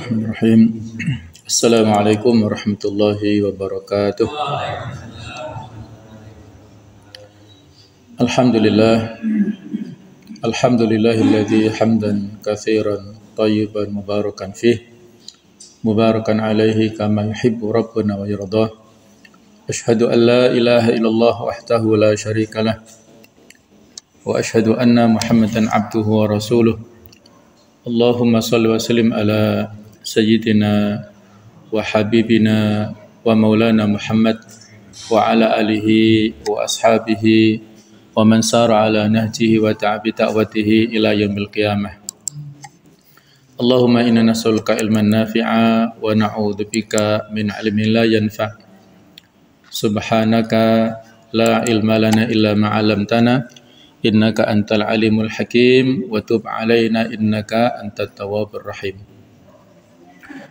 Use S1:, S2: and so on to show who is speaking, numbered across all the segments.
S1: Bismillahirrahmanirrahim. Assalamualaikum warahmatullahi wabarakatuh. Alhamdulillahilladzi hamdan katsiran thayyiban mubarakan fih mubarakan alaihi kama yuhibbu rabbuna wa yardah. Asyhadu an la ilaha illallah wahdahu la syarikalah wa asyhadu anna Muhammadan abduhu wa rasuluh. Allahumma salli wa sallim ala sayyidina wa habibina wa maulana Muhammad wa ala alihi wa ashabihi wa man sara ala nahjihi wa ta'abi ta'watihi ila yaumil qiyamah. Allahumma inna nas'aluka ilman nafi'a wa na'udzubika min ilmin la yanfa'. Subhanaka la ilma lana illa ma 'allamtana innaka antal alimul hakim wa tub alaina innaka antat tawwabur rahim.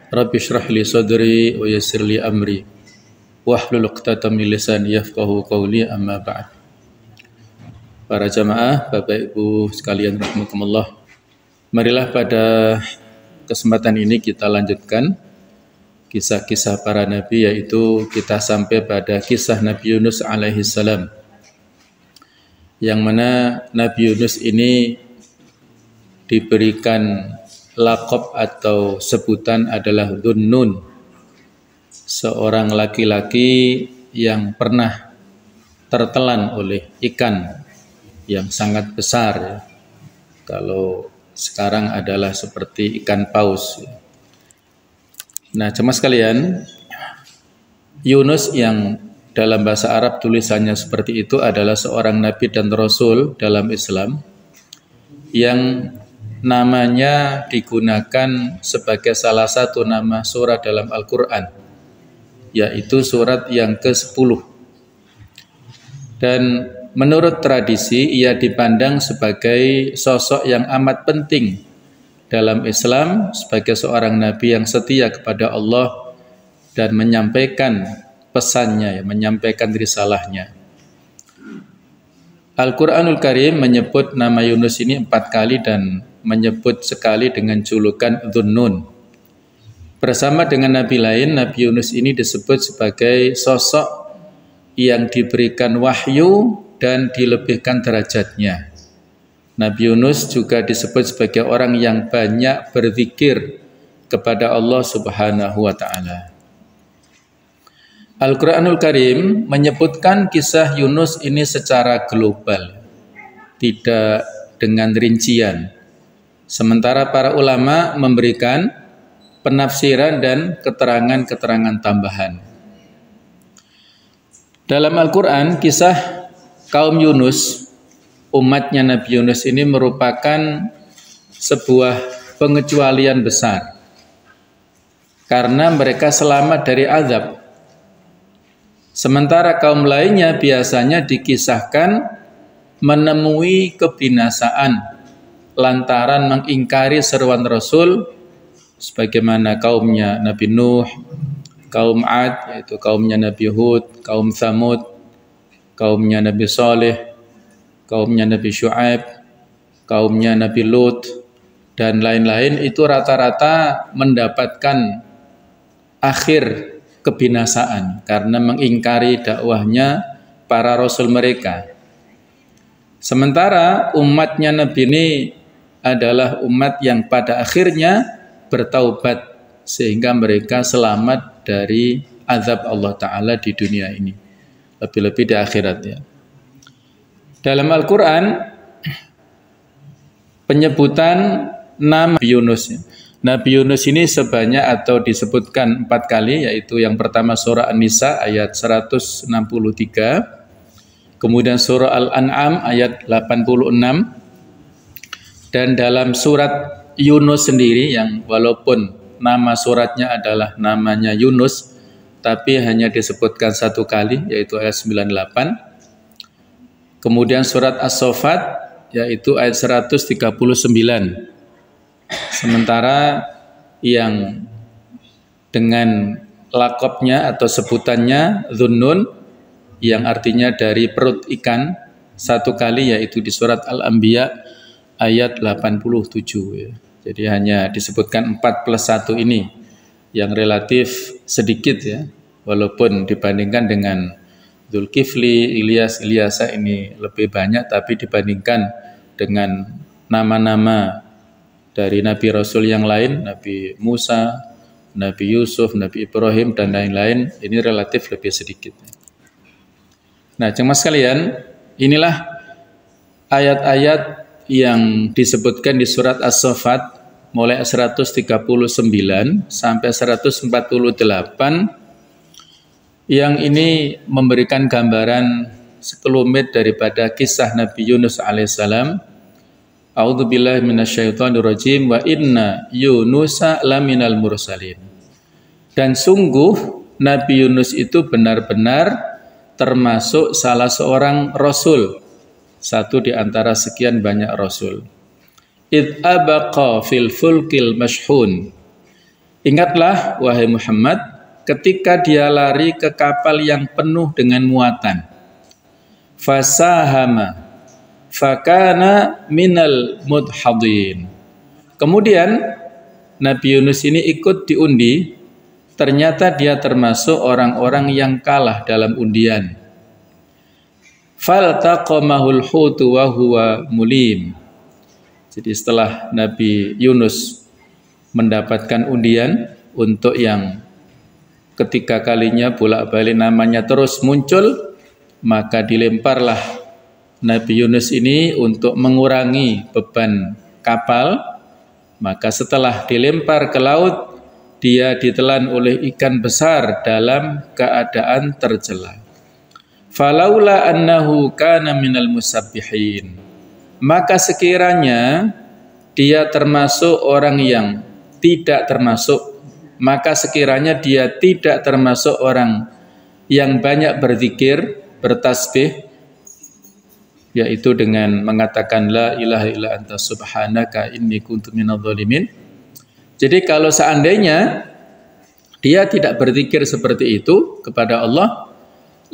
S1: Rabbi shrah li sadri wa yassir li amri wahlul 'uqdatam min lisani yafqahu qawli, amma ba'd. Para jamaah, Bapak Ibu sekalian rahimakumullah, marilah pada kesempatan ini kita lanjutkan kisah-kisah para nabi, yaitu kita sampai pada kisah Nabi Yunus alaihi salam, yang mana Nabi Yunus ini diberikan laqab atau sebutan adalah Dhunnun, seorang laki-laki yang pernah tertelan oleh ikan yang sangat besar, ya. Kalau sekarang adalah seperti ikan paus. Nah, jemaah sekalian, Yunus yang dalam bahasa Arab tulisannya seperti itu adalah seorang nabi dan rasul dalam Islam yang namanya digunakan sebagai salah satu nama surat dalam Al-Quran, yaitu surat yang ke-10. Dan menurut tradisi ia dipandang sebagai sosok yang amat penting dalam Islam sebagai seorang nabi yang setia kepada Allah dan menyampaikan pesannya, menyampaikan risalahnya. Al-Quranul Karim menyebut nama Yunus ini 4 kali dan menyebut sekali dengan julukan Dhunnun. Bersama dengan nabi lain, Nabi Yunus ini disebut sebagai sosok yang diberikan wahyu dan dilebihkan derajatnya. Nabi Yunus juga disebut sebagai orang yang banyak berzikir kepada Allah Subhanahu wa ta'ala. Al-Quranul Karim menyebutkan kisah Yunus ini secara global, tidak dengan rincian. Sementara para ulama memberikan penafsiran dan keterangan-keterangan tambahan. Dalam Al-Quran, kisah kaum Yunus, umatnya Nabi Yunus ini merupakan sebuah pengecualian besar, karena mereka selamat dari azab. Sementara kaum lainnya biasanya dikisahkan menemui kebinasaan lantaran mengingkari seruan Rasul, sebagaimana kaumnya Nabi Nuh, kaum Ad, yaitu kaumnya Nabi Hud, kaum Thamud, kaumnya Nabi Saleh, kaumnya Nabi Syu'aib, kaumnya Nabi Lut, dan lain-lain. Itu rata-rata mendapatkan akhir kebinasaan karena mengingkari dakwahnya para rasul mereka. Sementara umatnya Nabi ini adalah umat yang pada akhirnya bertaubat sehingga mereka selamat dari azab Allah Ta'ala di dunia ini, lebih-lebih di akhirat, ya. Dalam Al-Quran penyebutan nama Yunus, ya. Nabi Yunus ini sebanyak atau disebutkan 4 kali, yaitu yang pertama surah An-Nisa ayat 163, kemudian surah Al-An'am ayat 86, dan dalam surat Yunus sendiri yang walaupun nama suratnya adalah namanya Yunus, tapi hanya disebutkan 1 kali, yaitu ayat 98. Kemudian surat As-Saffat yaitu ayat 139. Sementara yang dengan lakopnya atau sebutannya Dhunnun, yang artinya dari perut ikan, 1 kali, yaitu di surat Al-Anbiya ayat 87, ya. Jadi hanya disebutkan 4+1 ini yang relatif sedikit ya, walaupun dibandingkan dengan Dzulkifli, Ilyasa ini lebih banyak, tapi dibandingkan dengan nama-nama dari Nabi Rasul yang lain, Nabi Musa, Nabi Yusuf, Nabi Ibrahim, dan lain-lain, ini relatif lebih sedikit. Nah, jemaah sekalian, inilah ayat-ayat yang disebutkan di surat As-Saffat mulai 139 sampai 148 yang ini memberikan gambaran sekelumit daripada kisah Nabi Yunus alaihissalam. A'udzubillahi minasyaitonirrajim wa inna Yunusa laminal mursalin. Dan sungguh Nabi Yunus itu benar-benar termasuk salah seorang rasul, satu di antara sekian banyak rasul. Id abaqa fil fulkil mashhun. Ingatlah wahai Muhammad, ketika dia lari ke kapal yang penuh dengan muatan. Fasahama fakana minal mudhadin. Kemudian Nabi Yunus ini ikut diundi, ternyata dia termasuk orang-orang yang kalah dalam undian. Faltaqamahul hutu wa huwa mulim. Jadi setelah Nabi Yunus mendapatkan undian untuk yang ketiga kalinya bolak-balik namanya terus muncul, maka dilemparlah Nabi Yunus ini untuk mengurangi beban kapal. Maka setelah dilempar ke laut, dia ditelan oleh ikan besar dalam keadaan tercela. Falaula annahu kana minal musabbihin. Maka sekiranya dia termasuk orang yang tidak termasuk, maka sekiranya dia tidak termasuk orang yang banyak berzikir, bertasbih, yaitu dengan mengatakan la ilaha illa anta subhanaka inni kuntu minadh dhalimin. Jadi kalau seandainya dia tidak berzikir seperti itu kepada Allah,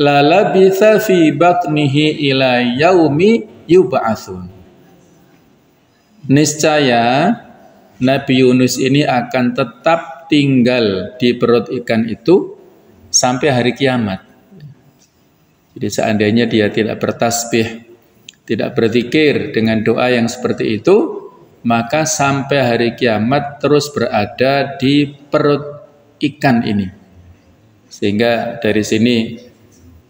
S1: la labitha fi batnihi ila yaumi yub'atsun. Niscaya Nabi Yunus ini akan tetap tinggal di perut ikan itu sampai hari kiamat. Jadi seandainya dia tidak bertasbih, tidak berzikir dengan doa yang seperti itu, maka sampai hari kiamat terus berada di perut ikan ini. Sehingga dari sini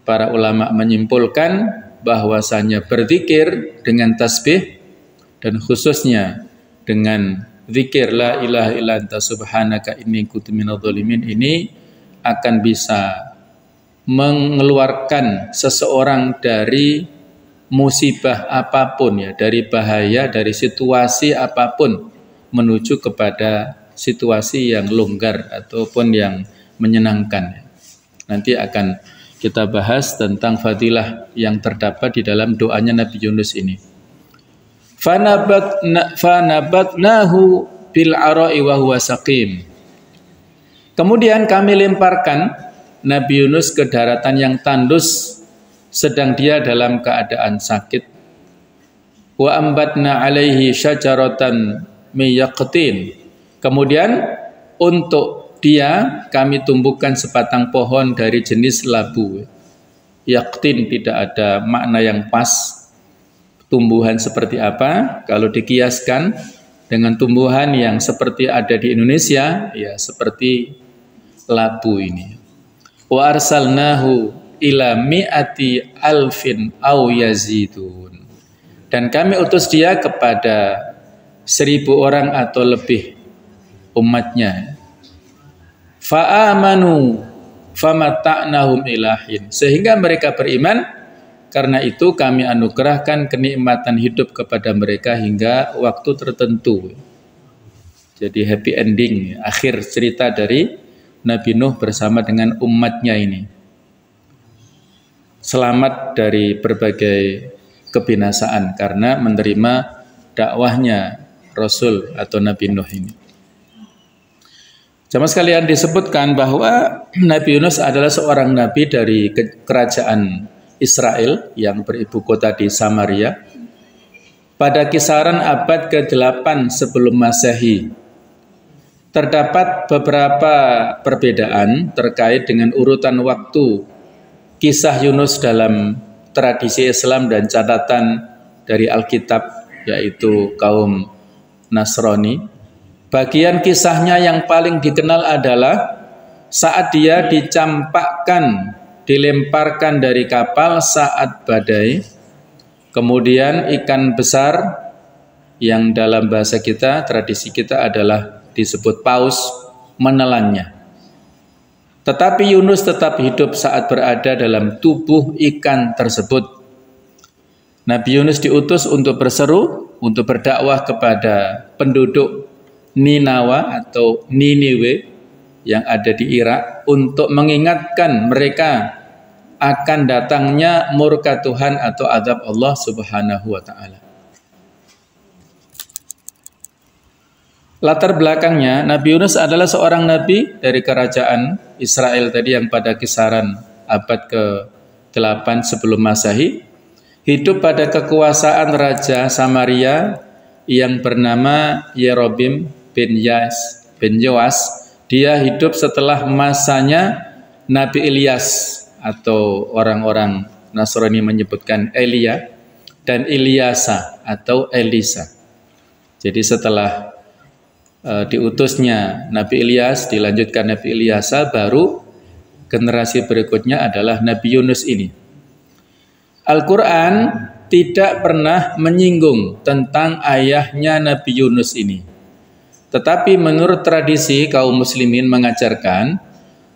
S1: para ulama menyimpulkan bahwasanya berzikir dengan tasbih dan khususnya dengan zikir la ilaha illa anta subhanaka inni kuntu minadh dhalimin ini akan bisa mengeluarkan seseorang dari musibah apapun ya, dari bahaya, dari situasi apapun menuju kepada situasi yang longgar ataupun yang menyenangkan. Nanti akan kita bahas tentang fadilah yang terdapat di dalam doanya Nabi Yunus ini. Fanabatnahu bil ara'i wa huwa saqim. Kemudian kami lemparkan Nabi Yunus ke daratan yang tandus sedang dia dalam keadaan sakit. Wa ambatna alaihi syajaratan miyaqtin. Kemudian untuk dia kami tumbuhkan sebatang pohon dari jenis labu. Yaqtin tidak ada makna yang pas. Tumbuhan seperti apa? Kalau dikiaskan dengan tumbuhan yang seperti ada di Indonesia, ya seperti labu ini. Wa arsalnahu ila mi'ati alfin aw yazidun. Dan kami utus dia kepada 1000 orang atau lebih umatnya. Fa'amanu famata'nahum ilahin. Sehingga mereka beriman. Karena itu kami anugerahkan kenikmatan hidup kepada mereka hingga waktu tertentu. Jadi happy ending, akhir cerita dari Nabi Nuh bersama dengan umatnya ini. Selamat dari berbagai kebinasaan karena menerima dakwahnya Rasul atau Nabi Nuh ini. Jamaah sekalian, disebutkan bahwa Nabi Yunus adalah seorang nabi dari kerajaan Israel yang beribu kota di Samaria. pada kisaran abad ke-8 sebelum Masehi. Terdapat beberapa perbedaan terkait dengan urutan waktu kisah Yunus dalam tradisi Islam dan catatan dari Alkitab, yaitu kaum Nasrani. Bagian kisahnya yang paling dikenal adalah saat dia dicampakkan, dilemparkan dari kapal saat badai. Kemudian ikan besar yang dalam bahasa kita, tradisi kita adalah disebut paus, menelannya. Tetapi Yunus tetap hidup saat berada dalam tubuh ikan tersebut. Nabi Yunus diutus untuk berseru, untuk berdakwah kepada penduduk Ninawa atau Niniwe yang ada di Irak, untuk mengingatkan mereka akan datangnya murka Tuhan atau azab Allah Subhanahu wa ta'ala. Latar belakangnya, Nabi Yunus adalah seorang nabi dari kerajaan Israel tadi yang pada kisaran abad ke-8 sebelum Masehi, hidup pada kekuasaan Raja Samaria yang bernama Yerobim bin Yoas. Dia hidup setelah masanya Nabi Ilyas, atau orang-orang Nasrani menyebutkan Elia, dan Ilyasa atau Elisa. Jadi setelah diutusnya Nabi Ilyas, dilanjutkan Nabi Ilyasa, baru generasi berikutnya adalah Nabi Yunus ini. Al-Quran tidak pernah menyinggung tentang ayahnya Nabi Yunus ini. Tetapi menurut tradisi kaum muslimin mengajarkan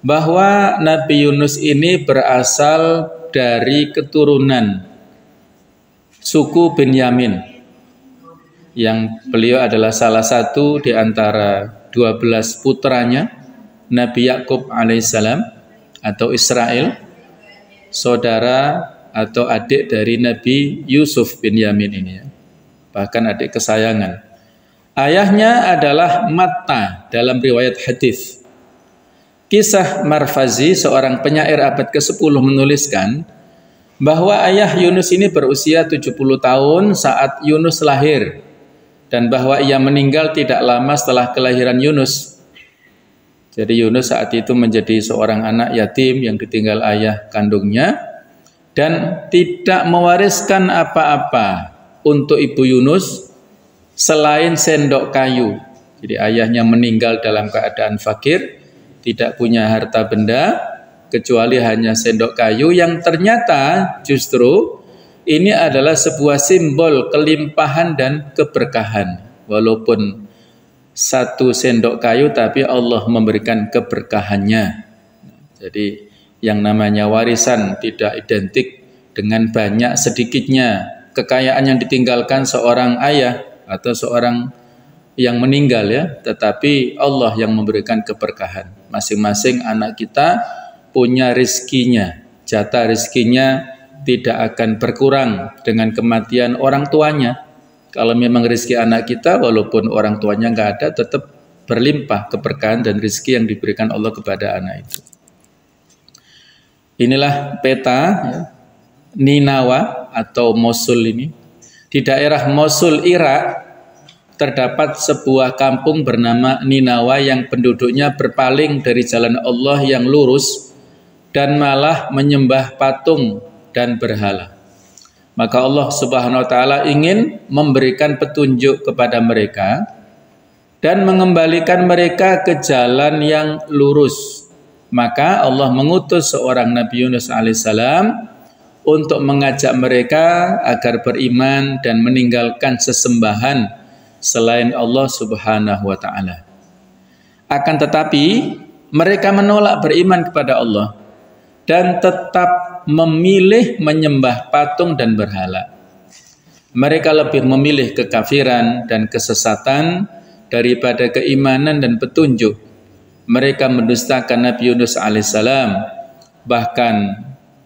S1: bahwa Nabi Yunus ini berasal dari keturunan suku Benyamin, yang beliau adalah salah satu di antara 12 putranya Nabi Yakub alaihissalam atau Israel, saudara atau adik dari Nabi Yusuf bin Yamin ini, bahkan adik kesayangan. Ayahnya adalah Matta dalam riwayat hadis. Kisah Marfazi, seorang penyair abad ke-10, menuliskan bahwa ayah Yunus ini berusia 70 tahun saat Yunus lahir, dan bahwa ia meninggal tidak lama setelah kelahiran Yunus. Jadi Yunus saat itu menjadi seorang anak yatim yang ditinggal ayah kandungnya dan tidak mewariskan apa-apa untuk ibu Yunus selain sendok kayu. Jadi ayahnya meninggal dalam keadaan fakir, tidak punya harta benda kecuali hanya sendok kayu yang ternyata justru ini adalah sebuah simbol kelimpahan dan keberkahan. Walaupun satu sendok kayu tapi Allah memberikan keberkahannya. Jadi yang namanya warisan tidak identik dengan banyak sedikitnya kekayaan yang ditinggalkan seorang ayah atau seorang yang meninggal, ya, tetapi Allah yang memberikan keberkahan. Masing-masing anak kita punya rizkinya, jatah rizkinya tidak akan berkurang dengan kematian orang tuanya. Kalau memang rizki anak kita, walaupun orang tuanya nggak ada, tetap berlimpah keberkahan dan rizki yang diberikan Allah kepada anak itu. Inilah peta, ya, Ninawa atau Mosul ini. Di daerah Mosul, Irak, terdapat sebuah kampung bernama Ninawa yang penduduknya berpaling dari jalan Allah yang lurus dan malah menyembah patung dan berhala. Maka Allah Subhanahu wa taala ingin memberikan petunjuk kepada mereka dan mengembalikan mereka ke jalan yang lurus. Maka Allah mengutus seorang Nabi Yunus alaihissalam untuk mengajak mereka agar beriman dan meninggalkan sesembahan selain Allah Subhanahu wa taala. Akan tetapi mereka menolak beriman kepada Allah dan tetap memilih menyembah patung dan berhala. Mereka lebih memilih kekafiran dan kesesatan daripada keimanan dan petunjuk. Mereka mendustakan Nabi Yunus alaihissalam. Bahkan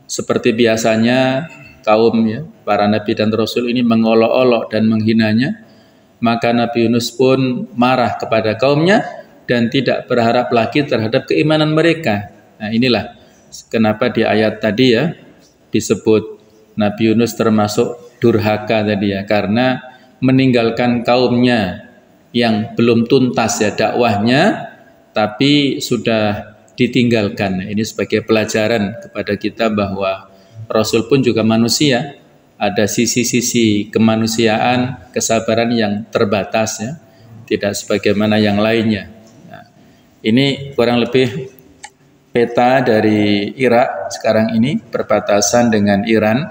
S1: seperti biasanya kaum, ya, para nabi dan rasul ini mengolok-olok dan menghinanya. Maka Nabi Yunus pun marah kepada kaumnya dan tidak berharap lagi terhadap keimanan mereka. Nah, inilah kenapa di ayat tadi, ya, disebut Nabi Yunus termasuk durhaka tadi, ya, karena meninggalkan kaumnya yang belum tuntas ya dakwahnya, tapi sudah ditinggalkan. Ini sebagai pelajaran kepada kita bahwa Rasul pun juga manusia, ada sisi-sisi kemanusiaan, kesabaran yang terbatas ya, tidak sebagaimana yang lainnya. Nah, ini kurang lebih peta dari Irak sekarang ini, perbatasan dengan Iran,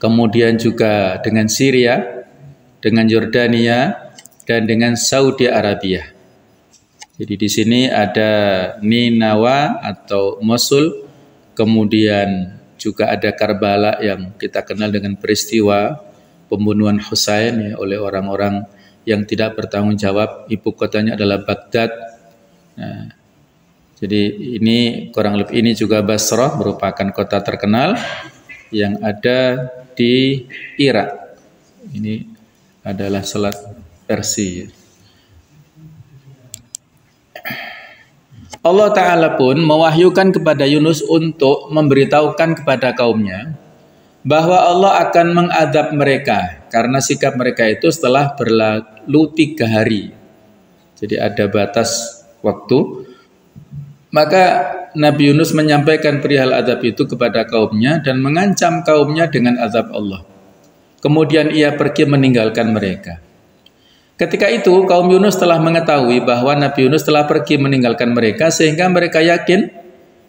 S1: kemudian juga dengan Syria, dengan Yordania, dan dengan Saudi Arabia. Jadi di sini ada Ninawa atau Mosul, kemudian juga ada Karbala yang kita kenal dengan peristiwa pembunuhan Husain ya, oleh orang-orang yang tidak bertanggung jawab. Ibu kotanya adalah Baghdad. Nah, jadi ini kurang lebih ini juga Basrah, merupakan kota terkenal yang ada di Irak. Ini adalah selat Persia. Allah Ta'ala pun mewahyukan kepada Yunus untuk memberitahukan kepada kaumnya bahwa Allah akan mengadab mereka karena sikap mereka itu setelah berlalu 3 hari. Jadi ada batas waktu. Maka Nabi Yunus menyampaikan perihal azab itu kepada kaumnya dan mengancam kaumnya dengan azab Allah. Kemudian ia pergi meninggalkan mereka. Ketika itu kaum Yunus telah mengetahui bahwa Nabi Yunus telah pergi meninggalkan mereka, sehingga mereka yakin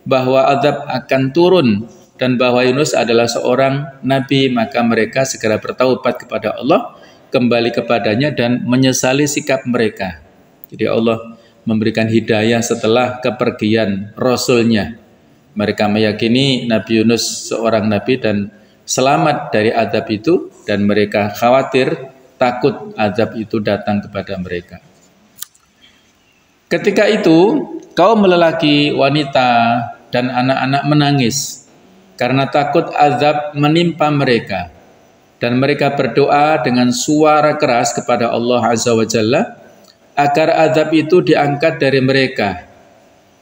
S1: bahwa azab akan turun dan bahwa Yunus adalah seorang nabi. Maka mereka segera bertaubat kepada Allah, kembali kepadanya dan menyesali sikap mereka. Jadi Allah memberikan hidayah setelah kepergian Rasulnya. Mereka meyakini Nabi Yunus seorang nabi dan selamat dari azab itu, dan mereka khawatir, takut azab itu datang kepada mereka. Ketika itu, kaum lelaki, wanita, dan anak-anak menangis karena takut azab menimpa mereka. Dan mereka berdoa dengan suara keras kepada Allah Azza wa Jalla agar azab itu diangkat dari mereka.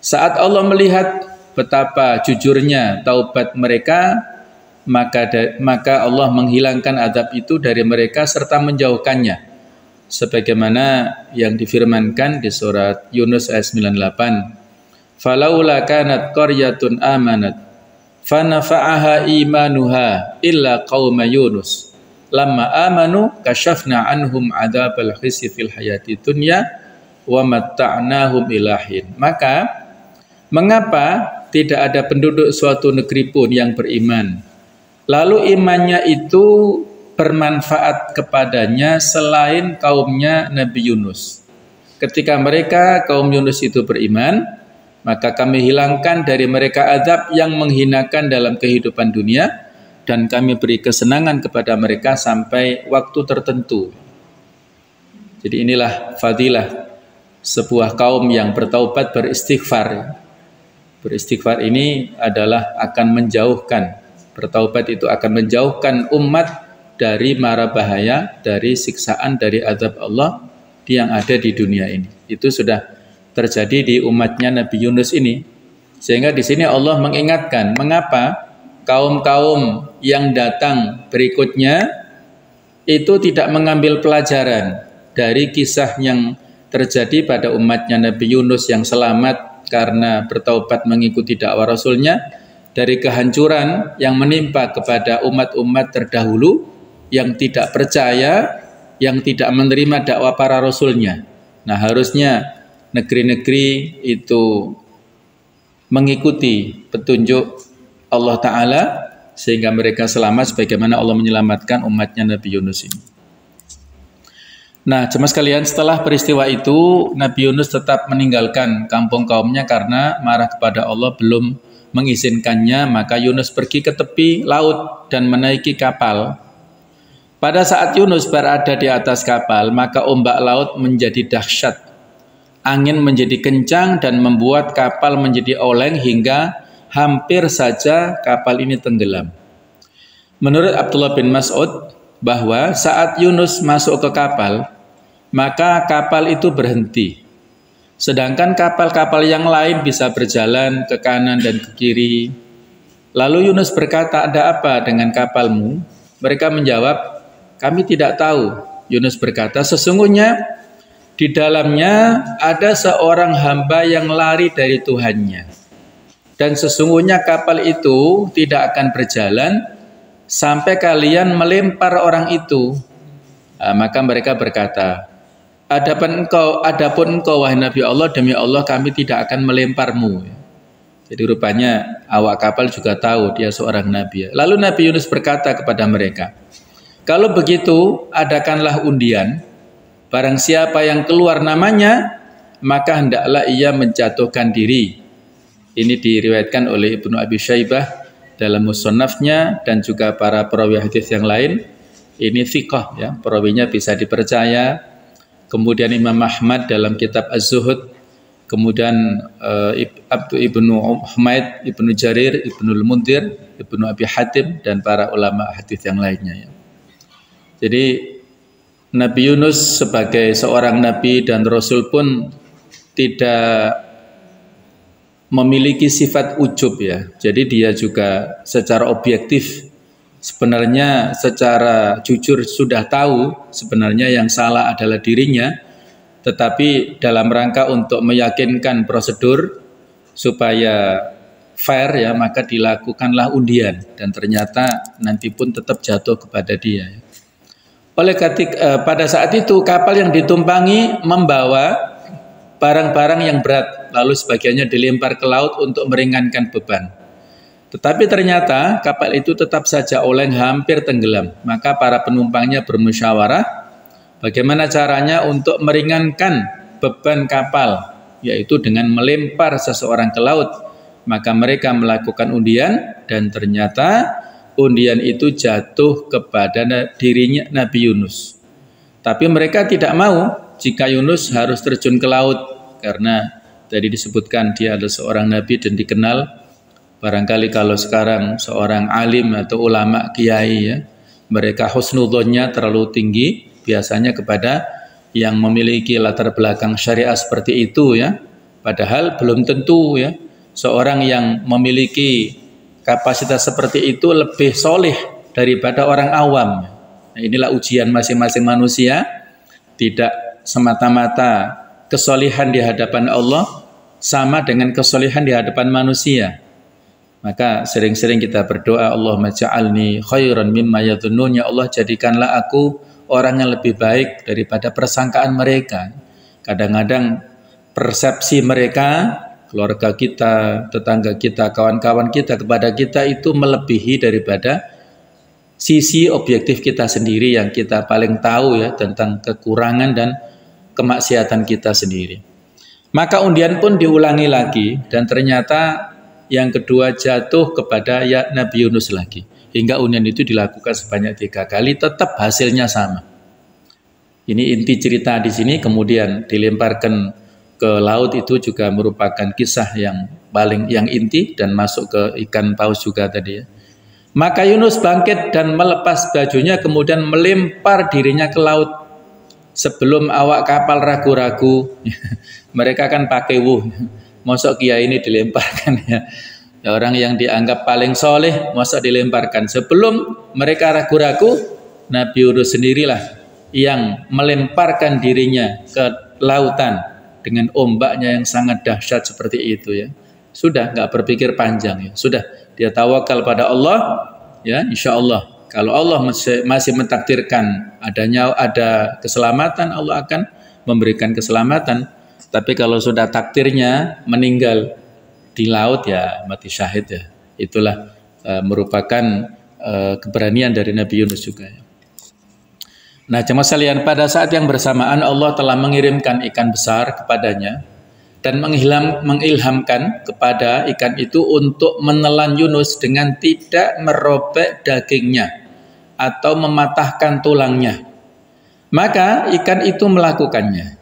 S1: Saat Allah melihat betapa jujurnya taubat mereka, maka Allah menghilangkan azab itu dari mereka serta menjauhkannya, sebagaimana yang difirmankan di surat Yunus ayat 98. Falaula kanat qaryatun amanat fanafa'aha imanuha illa qauma Yunus lamma amanu kashafna anhum adzabal khizy fil hayati dunya wa matta'nahum ilahin. Maka mengapa tidak ada penduduk suatu negeri pun yang beriman, lalu imannya itu bermanfaat kepadanya selain kaumnya Nabi Yunus? Ketika mereka kaum Yunus itu beriman, maka kami hilangkan dari mereka azab yang menghinakan dalam kehidupan dunia, dan kami beri kesenangan kepada mereka sampai waktu tertentu. Jadi inilah fadilah sebuah kaum yang bertaubat, beristighfar. Beristighfar ini adalah akan menjauhkan, bertaubat itu akan menjauhkan umat dari mara bahaya, dari siksaan, dari azab Allah yang ada di dunia ini. Itu sudah terjadi di umatnya Nabi Yunus ini. Sehingga di sini Allah mengingatkan mengapa kaum-kaum yang datang berikutnya itu tidak mengambil pelajaran dari kisah yang terjadi pada umatnya Nabi Yunus yang selamat karena bertaubat mengikuti dakwah Rasulnya, dari kehancuran yang menimpa kepada umat-umat terdahulu yang tidak percaya, yang tidak menerima dakwah para Rasulnya. Nah, harusnya negeri-negeri itu mengikuti petunjuk Allah Ta'ala sehingga mereka selamat sebagaimana Allah menyelamatkan umatnya Nabi Yunus ini. Nah, jemaah sekalian, setelah peristiwa itu Nabi Yunus tetap meninggalkan kampung kaumnya karena marah kepada Allah belum mengizinkannya. Maka Yunus pergi ke tepi laut dan menaiki kapal. Pada saat Yunus berada di atas kapal, maka ombak laut menjadi dahsyat. Angin menjadi kencang dan membuat kapal menjadi oleng hingga hampir saja kapal ini tenggelam. Menurut Abdullah bin Mas'ud bahwa saat Yunus masuk ke kapal, maka kapal itu berhenti. Sedangkan kapal-kapal yang lain bisa berjalan ke kanan dan ke kiri. Lalu Yunus berkata, "Ada apa dengan kapalmu?" Mereka menjawab, Kami tidak tahu. Yunus berkata, sesungguhnya di dalamnya ada seorang hamba yang lari dari Tuhannya. Dan sesungguhnya kapal itu tidak akan berjalan sampai kalian melempar orang itu. Maka mereka berkata, adapun engkau wahai Nabi Allah, demi Allah kami tidak akan melemparmu. Jadi rupanya awak kapal juga tahu dia seorang Nabi. Lalu Nabi Yunus berkata kepada mereka, kalau begitu adakanlah undian, barang siapa yang keluar namanya, maka hendaklah ia menjatuhkan diri. Ini diriwayatkan oleh Ibnu Abi Syaibah dalam musannafnya dan juga para perawi hadis yang lain. Ini thiqah ya, perawinya bisa dipercaya. Kemudian Imam Ahmad dalam kitab Az-Zuhud, kemudian Ibnu Humaid, Ibnu Jarir, Ibnu Al-Mundhir, Ibnu Abi Hatim dan para ulama hadis yang lainnya ya. Jadi Nabi Yunus sebagai seorang nabi dan rasul pun tidak memiliki sifat ujub ya. Jadi dia juga secara objektif sebenarnya secara jujur sudah tahu sebenarnya yang salah adalah dirinya, tetapi dalam rangka untuk meyakinkan prosedur supaya fair ya, maka dilakukanlah undian dan ternyata nanti pun tetap jatuh kepada dia. Oleh pada saat itu kapal yang ditumpangi membawa barang-barang yang berat, lalu sebagiannya dilempar ke laut untuk meringankan beban. Tetapi ternyata kapal itu tetap saja oleng, hampir tenggelam. Maka para penumpangnya bermusyawarah bagaimana caranya untuk meringankan beban kapal, yaitu dengan melempar seseorang ke laut. Maka mereka melakukan undian dan ternyata undian itu jatuh kepada dirinya Nabi Yunus. Tapi mereka tidak mau jika Yunus harus terjun ke laut, karena tadi disebutkan dia adalah seorang nabi dan dikenal. Barangkali kalau sekarang seorang alim atau ulama kiai ya, mereka husnudzonnya terlalu tinggi biasanya kepada yang memiliki latar belakang syariah seperti itu ya. Padahal belum tentu ya seorang yang memiliki kapasitas seperti itu lebih soleh daripada orang awam. Nah, inilah ujian masing-masing manusia. Tidak semata-mata kesolihan di hadapan Allah sama dengan kesolihan di hadapan manusia. Maka sering-sering kita berdoa, Allahumma ja'alni khairan mimma yadhunnun, ya Allah jadikanlah aku orang yang lebih baik daripada persangkaan mereka. Kadang-kadang persepsi mereka, keluarga kita, tetangga kita, kawan-kawan kita kepada kita itu melebihi daripada sisi objektif kita sendiri yang kita paling tahu ya tentang kekurangan dan kemaksiatan kita sendiri. Maka undian pun diulangi lagi dan ternyata yang kedua jatuh kepada ya Nabi Yunus lagi. Hingga undian itu dilakukan sebanyak 3 kali, tetap hasilnya sama. Ini inti cerita di sini. Kemudian dilemparkan ke laut itu juga merupakan kisah yang inti dan masuk ke ikan paus juga tadi ya. Maka Yunus bangkit dan melepas bajunya kemudian melempar dirinya ke laut. Sebelum awak kapal ragu-ragu, mereka kan pakai mosok kiai ini dilemparkan ya. Orang yang dianggap paling soleh mosok dilemparkan. Sebelum mereka ragu-ragu, Nabi Yunus sendirilah yang melemparkan dirinya ke lautan dengan ombaknya yang sangat dahsyat seperti itu ya. Sudah nggak berpikir panjang ya. Sudah dia tawakal pada Allah ya, insya Allah. Kalau Allah masih mentakdirkan ada keselamatan, Allah akan memberikan keselamatan. Tapi kalau sudah takdirnya meninggal di laut ya mati syahid ya. Itulah merupakan keberanian dari Nabi Yunus juga ya. Nah, jemaah sekalian, pada saat yang bersamaan Allah telah mengirimkan ikan besar kepadanya dan mengilhamkan kepada ikan itu untuk menelan Yunus dengan tidak merobek dagingnya atau mematahkan tulangnya. Maka ikan itu melakukannya.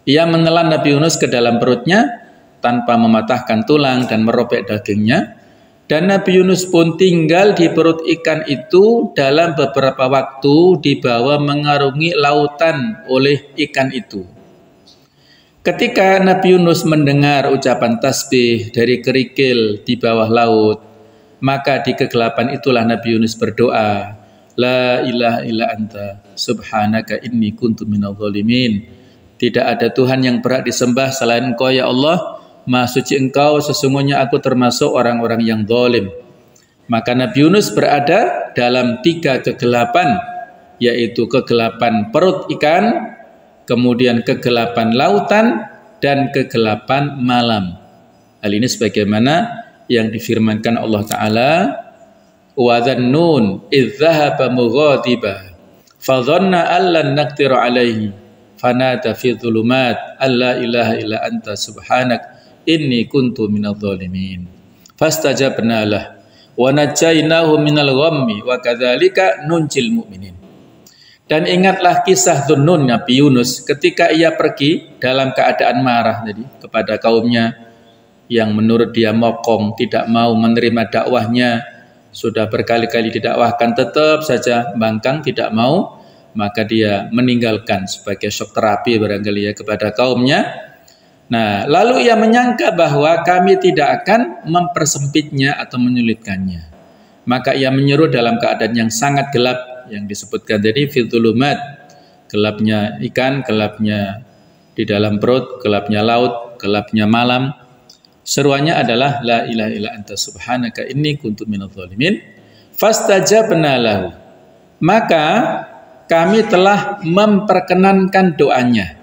S1: Ia menelan Nabi Yunus ke dalam perutnya tanpa mematahkan tulang dan merobek dagingnya. Dan Nabi Yunus pun tinggal di perut ikan itu dalam beberapa waktu di bawah mengarungi lautan oleh ikan itu. Ketika Nabi Yunus mendengar ucapan tasbih dari kerikil di bawah laut, maka di kegelapan itulah Nabi Yunus berdoa, La ilaha illa anta subhanaka inni kuntu minadh dhalimin. Tidak ada Tuhan yang berhak disembah selain Engkau ya Allah. Maha suci Engkau, sesungguhnya aku termasuk orang-orang yang zalim. Maka Nabi Yunus berada dalam 3 kegelapan, yaitu kegelapan perut ikan, kemudian kegelapan lautan, dan kegelapan malam. Hal ini sebagaimana yang difirmankan Allah Ta'ala, wa dhannun idh dhahaba mughadiba fa dhanna allan naqdiru alaihi fanada fi dhulumat alla ilaha illa anta subhanak inni kuntu minadh dhalimin fastajabna lah wa najjaynahu minal ghammi wa kadzalika nunjil mu'minin. Dan ingatlah kisah Dhunnun Nabi Yunus ketika ia pergi dalam keadaan marah tadi kepada kaumnya yang menurut dia mokong, tidak mau menerima dakwahnya, sudah berkali-kali didakwahkan tetap saja bangkang, tidak mau, maka dia meninggalkan sebagai shock terapi barangkali ya kepada kaumnya. Nah, lalu ia menyangka bahwa kami tidak akan mempersempitnya atau menyulitkannya. Maka ia menyeru dalam keadaan yang sangat gelap yang disebutkan tadi fil dhulumat, gelapnya ikan, gelapnya di dalam perut, gelapnya laut, gelapnya malam. Seruannya adalah la ilaha illa anta subhanaka inni kuntu minadh dhalimin fastajabna lahu. Maka kami telah memperkenankan doanya.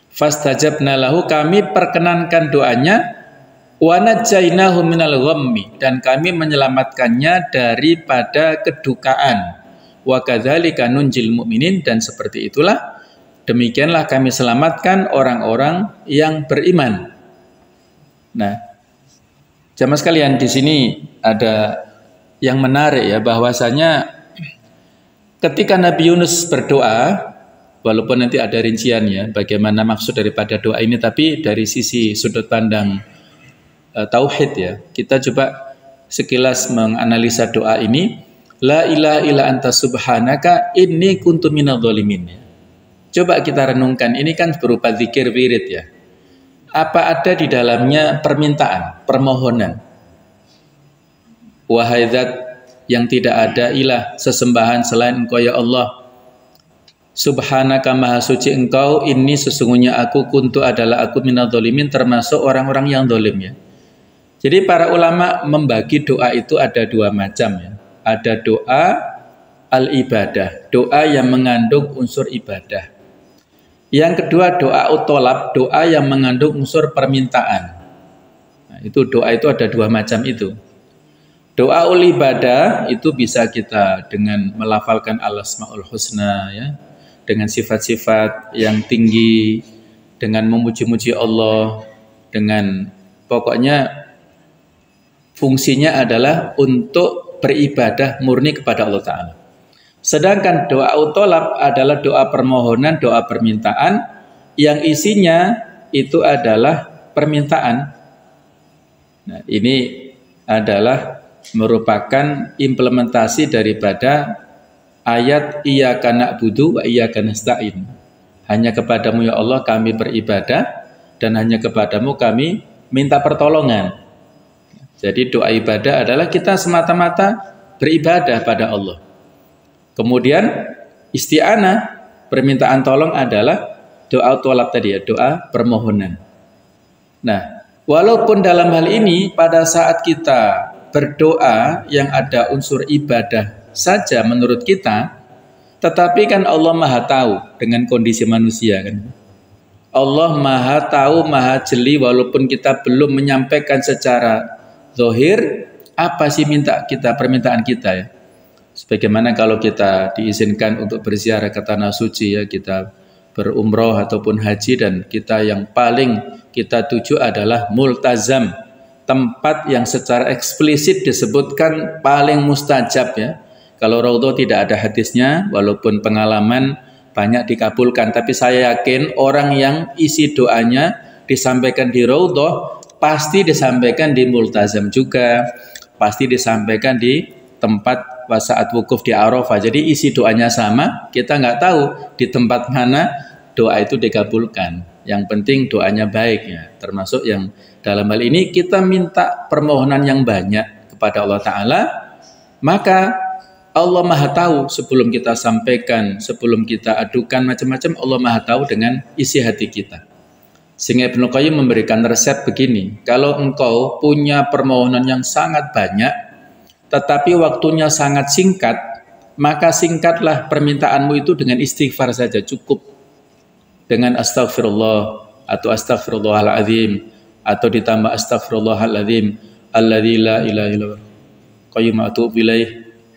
S1: Fastajabna lahu, kami perkenankan doanya, wa najjaynahu minal ghammi, dan kami menyelamatkannya daripada kedukaan. Wa kadzalika nunjil mu'minin, dan seperti itulah demikianlah kami selamatkan orang-orang yang beriman. Nah, jamaah sekalian, di sini ada yang menarik ya, bahwasanya ketika Nabi Yunus berdoa, walaupun nanti ada rinciannya bagaimana maksud daripada doa ini, tapi dari sisi sudut pandang tauhid ya, kita coba sekilas menganalisa doa ini. La ilaha illa anta subhanaka inni kuntu minadh dhalimin. Coba kita renungkan, ini kan berupa zikir wirid ya. Apa ada di dalamnya permintaan, permohonan? Wahai zat yang tidak ada ilah sesembahan selain Engkau ya Allah, subhanaka maha suci Engkau, ini sesungguhnya aku kuntu adalah aku minadh dhalimin, termasuk orang-orang yang zalim ya. Jadi para ulama membagi doa itu ada 2 macam ya. Ada doa al-ibadah, doa yang mengandung unsur ibadah. Yang kedua doa utolab, doa yang mengandung unsur permintaan. Nah, itu doa itu ada 2 macam itu. Doa ul ibadah itu bisa kita dengan melafalkan al-asmaul husna ya, dengan sifat-sifat yang tinggi, dengan memuji-muji Allah, dengan pokoknya fungsinya adalah untuk beribadah murni kepada Allah Ta'ala. Sedangkan doa utolab adalah doa permohonan, doa permintaan yang isinya itu adalah permintaan. Nah, ini adalah merupakan implementasi daripada ayat iyyaka na'budu wa iyyaka nasta'in. Hanya kepadamu ya Allah kami beribadah dan hanya kepadamu kami minta pertolongan. Jadi doa ibadah adalah kita semata-mata beribadah pada Allah. Kemudian isti'anah, permintaan tolong adalah doa tolak tadi ya, doa permohonan. Nah, walaupun dalam hal ini pada saat kita berdoa yang ada unsur ibadah saja menurut kita, tetapi kan Allah Maha tahu dengan kondisi manusia kan. Allah Maha tahu, Maha jeli, walaupun kita belum menyampaikan secara zahir apa sih permintaan kita ya. Sebagaimana kalau kita diizinkan untuk berziarah ke tanah suci ya, kita berumroh ataupun haji, dan kita yang paling kita tuju adalah multazam, tempat yang secara eksplisit disebutkan paling mustajab ya. Kalau raudhah tidak ada hadisnya, walaupun pengalaman banyak dikabulkan, tapi saya yakin orang yang isi doanya disampaikan di raudhah pasti disampaikan di multazam juga, pasti disampaikan di tempat saat wukuf di Arafah. Jadi isi doanya sama, kita nggak tahu di tempat mana doa itu dikabulkan. Yang penting doanya baik ya. Termasuk yang dalam hal ini kita minta permohonan yang banyak kepada Allah Ta'ala, maka Allah Maha tahu sebelum kita sampaikan, sebelum kita adukan macam-macam, Allah Maha tahu dengan isi hati kita. Sehingga Ibnu Qayyim memberikan resep begini, kalau engkau punya permohonan yang sangat banyak, tetapi waktunya sangat singkat, maka singkatlah permintaanmu itu dengan istighfar saja, cukup. Dengan astaghfirullah, atau astaghfirullahaladzim, atau ditambah astaghfirullahaladzim, alladzi la ilaha illallah, qayyum atubu ilaih,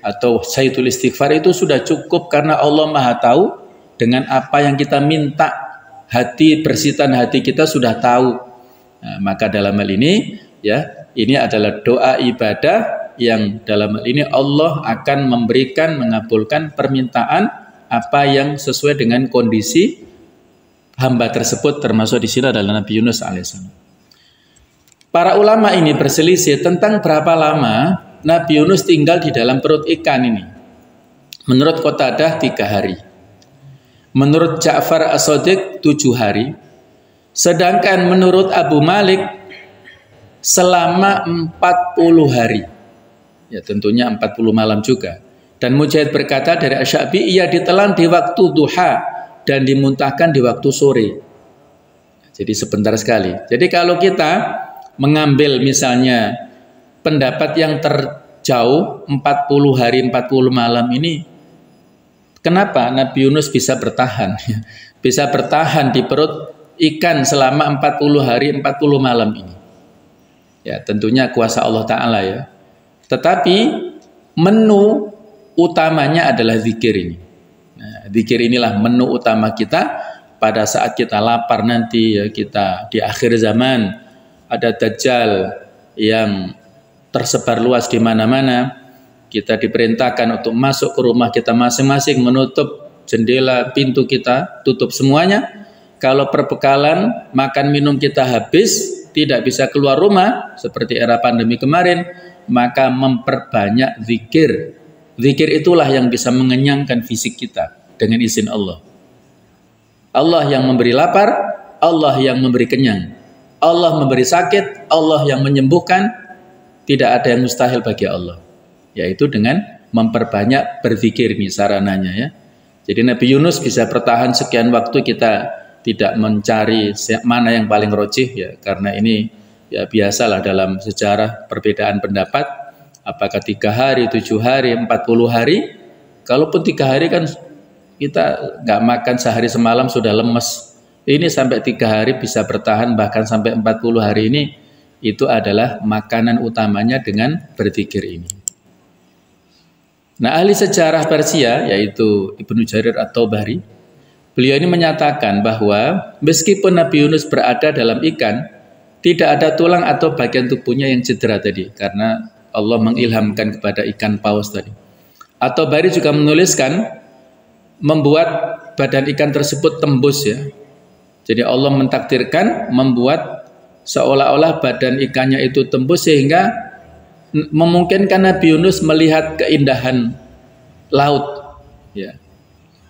S1: atau sayyidul istighfar, itu sudah cukup karena Allah Maha tahu dengan apa yang kita minta. Hati, persitan hati kita sudah tahu. Nah, maka dalam hal ini ya, ini adalah doa ibadah yang dalam hal ini Allah akan memberikan, mengabulkan permintaan apa yang sesuai dengan kondisi hamba tersebut, termasuk di sini adalah Nabi Yunus alaihissalam. Para ulama ini berselisih tentang berapa lama Nabi Yunus tinggal di dalam perut ikan ini. Menurut Qatadah 3 hari. Menurut Ja'far As-Shadiq 7 hari. Sedangkan menurut Abu Malik selama 40 hari. Ya tentunya 40 malam juga. Dan Mujahid berkata dari Asy-Sya'bi, ia ditelan di waktu duha dan dimuntahkan di waktu sore. Jadi sebentar sekali. Jadi kalau kita mengambil misalnya pendapat yang terjauh 40 hari 40 malam ini, kenapa Nabi Yunus bisa bertahan? Bisa bertahan di perut ikan selama 40 hari 40 malam ini. Ya tentunya kuasa Allah Ta'ala ya. Tetapi menu utamanya adalah zikir ini. Nah, zikir inilah menu utama kita pada saat kita lapar nanti ya, kita di akhir zaman ada Dajjal yang tersebar luas di mana-mana. Kita diperintahkan untuk masuk ke rumah kita masing-masing, menutup jendela, pintu kita, tutup semuanya. Kalau perbekalan, makan minum kita habis, tidak bisa keluar rumah seperti era pandemi kemarin, maka memperbanyak zikir. Zikir itulah yang bisa mengenyangkan fisik kita dengan izin Allah. Allah yang memberi lapar, Allah yang memberi kenyang. Allah memberi sakit, Allah yang menyembuhkan. Tidak ada yang mustahil bagi Allah, yaitu dengan memperbanyak berzikir ini sarananya ya. Jadi Nabi Yunus bisa bertahan sekian waktu, kita tidak mencari mana yang paling rojih ya, karena ini ya biasalah dalam sejarah perbedaan pendapat, apakah 3 hari, 7 hari, 40 hari. Kalaupun 3 hari kan kita nggak makan sehari semalam sudah lemes. Ini sampai 3 hari bisa bertahan, bahkan sampai 40 hari ini, itu adalah makanan utamanya dengan berzikir ini. Nah, ahli sejarah Persia yaitu Ibnu Jarir At-Tabari, beliau ini menyatakan bahwa meskipun Nabi Yunus berada dalam ikan, tidak ada tulang atau bagian tubuhnya yang cedera tadi, karena Allah mengilhamkan kepada ikan paus tadi. At-Tabari juga menuliskan membuat badan ikan tersebut tembus ya. Jadi Allah mentakdirkan membuat seolah-olah badan ikannya itu tembus sehingga memungkinkan Nabi Yunus melihat keindahan laut ya.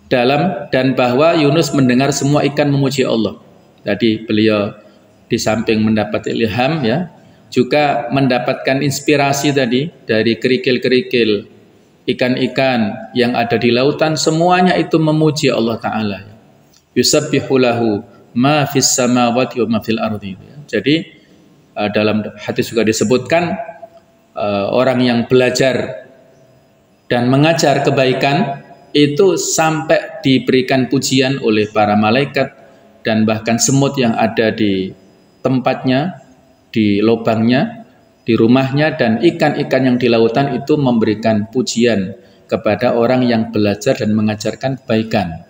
S1: Dan bahwa Yunus mendengar semua ikan memuji Allah. Tadi beliau di samping mendapat ilham ya, juga mendapatkan inspirasi tadi dari kerikil-kerikil ikan-ikan yang ada di lautan, semuanya itu memuji Allah Ta'ala. Yusabbihu lahu ma fis samawati wa ma fil ardi. Jadi dalam hadis juga disebutkan orang yang belajar dan mengajar kebaikan itu sampai diberikan pujian oleh para malaikat dan bahkan semut yang ada di tempatnya, di lubangnya, di rumahnya, dan ikan-ikan yang di lautan itu memberikan pujian kepada orang yang belajar dan mengajarkan kebaikan,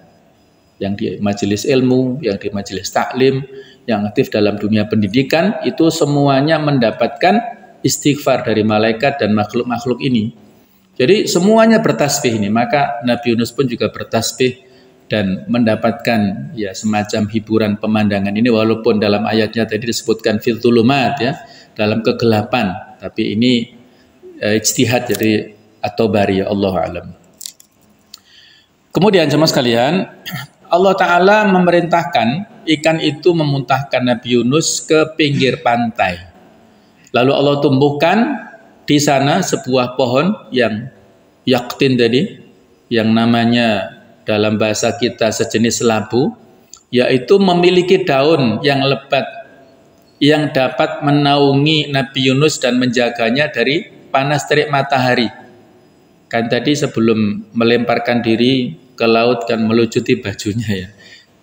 S1: yang di majelis ilmu, yang di majelis taklim, yang aktif dalam dunia pendidikan, itu semuanya mendapatkan istighfar dari malaikat dan makhluk-makhluk ini. Jadi semuanya bertasbih ini, maka Nabi Yunus pun juga bertasbih dan mendapatkan ya semacam hiburan pemandangan ini, walaupun dalam ayatnya tadi disebutkan fil dhulumat ya, dalam kegelapan, tapi ini ijtihad dari At-Tabari, Allahu a'lam. Kemudian jemaah sekalian, Allah Ta'ala memerintahkan ikan itu memuntahkan Nabi Yunus ke pinggir pantai. Lalu Allah tumbuhkan di sana sebuah pohon yang yaktin tadi, yang namanya dalam bahasa kita sejenis labu, yaitu memiliki daun yang lebat yang dapat menaungi Nabi Yunus dan menjaganya dari panas terik matahari. Kan tadi sebelum melemparkan diri ke laut dan melucuti bajunya ya.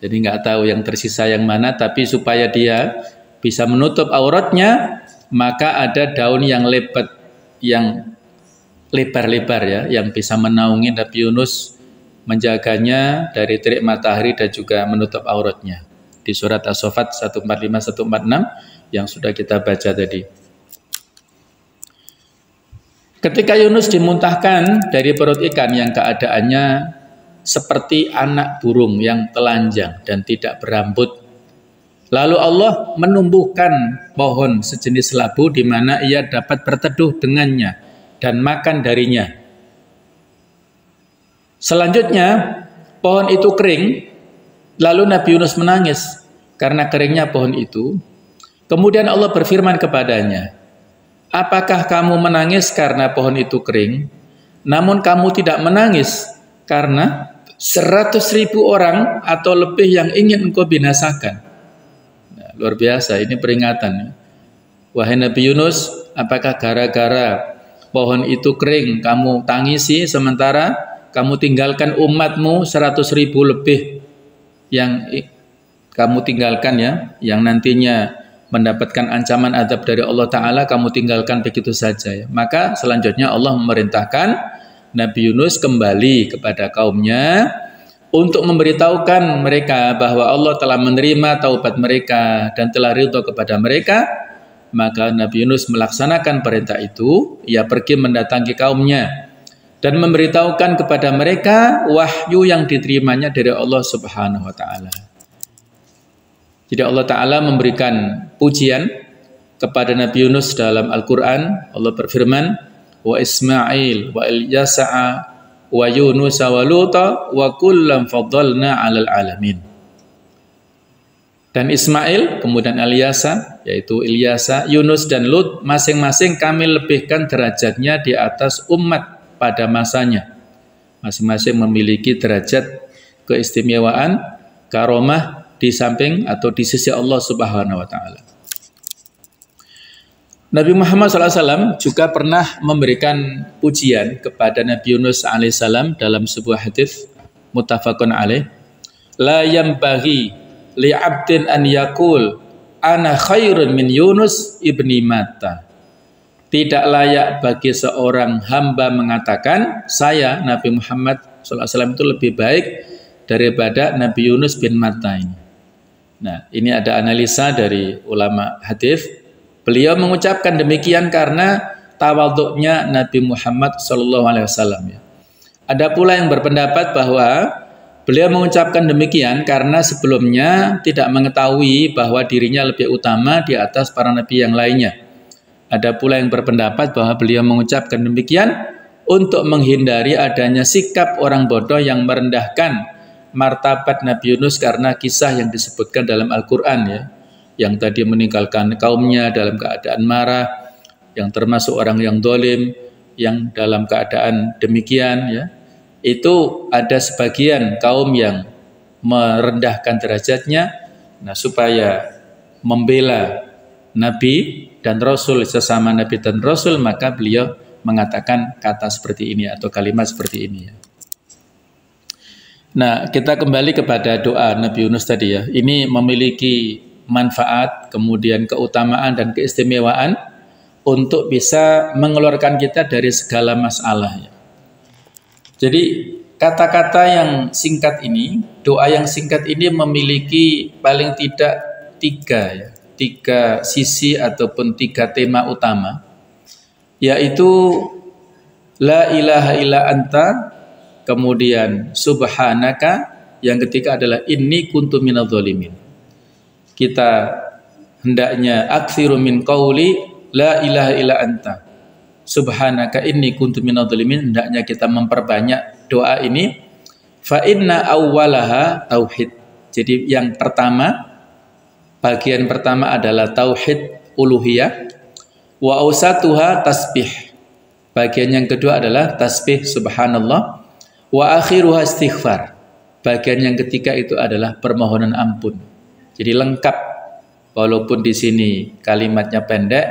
S1: Jadi nggak tahu yang tersisa yang mana, tapi supaya dia bisa menutup auratnya, maka ada daun yang lebat, yang lebar-lebar ya, yang bisa menaungi Nabi Yunus, menjaganya dari terik matahari dan juga menutup auratnya. Di surat As-Saffat 145-146 yang sudah kita baca tadi. Ketika Yunus dimuntahkan dari perut ikan yang keadaannya seperti anak burung yang telanjang dan tidak berambut, lalu Allah menumbuhkan pohon sejenis labu di mana ia dapat berteduh dengannya dan makan darinya. Selanjutnya pohon itu kering, lalu Nabi Yunus menangis karena keringnya pohon itu. Kemudian Allah berfirman kepadanya, apakah kamu menangis karena pohon itu kering? Namun kamu tidak menangis karena 100.000 orang atau lebih yang ingin engkau binasakan. Nah, luar biasa, ini peringatan. Wahai Nabi Yunus, apakah gara-gara pohon itu kering kamu tangisi sementara kamu tinggalkan umatmu 100.000 lebih yang kamu tinggalkan ya, yang nantinya mendapatkan ancaman azab dari Allah Ta'ala, kamu tinggalkan begitu saja ya. Maka selanjutnya Allah memerintahkan Nabi Yunus kembali kepada kaumnya untuk memberitahukan mereka bahwa Allah telah menerima taubat mereka dan telah ridho kepada mereka. Maka Nabi Yunus melaksanakan perintah itu. Ia pergi mendatangi kaumnya dan memberitahukan kepada mereka wahyu yang diterimanya dari Allah Subhanahu wa Ta'ala. Jadi Allah Ta'ala memberikan pujian kepada Nabi Yunus dalam Al-Quran. Allah berfirman, wa Ismail wa Ilyasa'a wa Yunus wa Luta wa kullam faddalna 'alal alamin. Dan Ismail, kemudian Ilyasa, yaitu Ilyasa, Yunus dan Lut, masing-masing kami lebihkan derajatnya di atas umat pada masanya. Masing-masing memiliki derajat keistimewaan, karomah di samping atau di sisi Allah Subhanahu wa Ta'ala. Nabi Muhammad SAW juga pernah memberikan pujian kepada Nabi Yunus alaihissalam dalam sebuah hadis muttafaqun alaih. La yambaghi li'abdin an yakul ana khairun min Yunus ibni Matta. Tidak layak bagi seorang hamba mengatakan saya Nabi Muhammad SAW itu lebih baik daripada Nabi Yunus bin Matta ini. Nah, ini ada analisa dari ulama hadis. Beliau mengucapkan demikian karena tawaduknya Nabi Muhammad SAW. Ya. Ada pula yang berpendapat bahwa beliau mengucapkan demikian karena sebelumnya tidak mengetahui bahwa dirinya lebih utama di atas para nabi yang lainnya. Ada pula yang berpendapat bahwa beliau mengucapkan demikian untuk menghindari adanya sikap orang bodoh yang merendahkan martabat Nabi Yunus karena kisah yang disebutkan dalam Al-Quran ya, yang tadi meninggalkan kaumnya dalam keadaan marah, yang termasuk orang yang dolim, yang dalam keadaan demikian ya, itu ada sebagian kaum yang merendahkan derajatnya. Nah, supaya membela Nabi dan Rasul, sesama Nabi dan Rasul, maka beliau mengatakan kata seperti ini atau kalimat seperti ini ya. Nah, kita kembali kepada doa Nabi Yunus tadi ya. Ini memiliki manfaat, kemudian keutamaan dan keistimewaan untuk bisa mengeluarkan kita dari segala masalah ya. Jadi kata-kata yang singkat ini, doa yang singkat ini memiliki paling tidak tiga sisi ataupun tiga tema utama, yaitu la ilaha illa anta, kemudian subhanaka, yang ketiga adalah inni kuntu minadz zalimin. Kita hendaknya aktsiru min qauli la ilaha illa anta subhanaka inni kuntu minadz zalimin, hendaknya kita memperbanyak doa ini. Fa inna awwalaha tauhid. Jadi yang pertama, bagian pertama adalah tauhid uluhiyah, wa awsatuha tasbih. Bagian yang kedua adalah tasbih subhanallah. Wa akhiruha istighfar. Bagian yang ketiga itu adalah permohonan ampun. Jadi lengkap. Walaupun di sini kalimatnya pendek,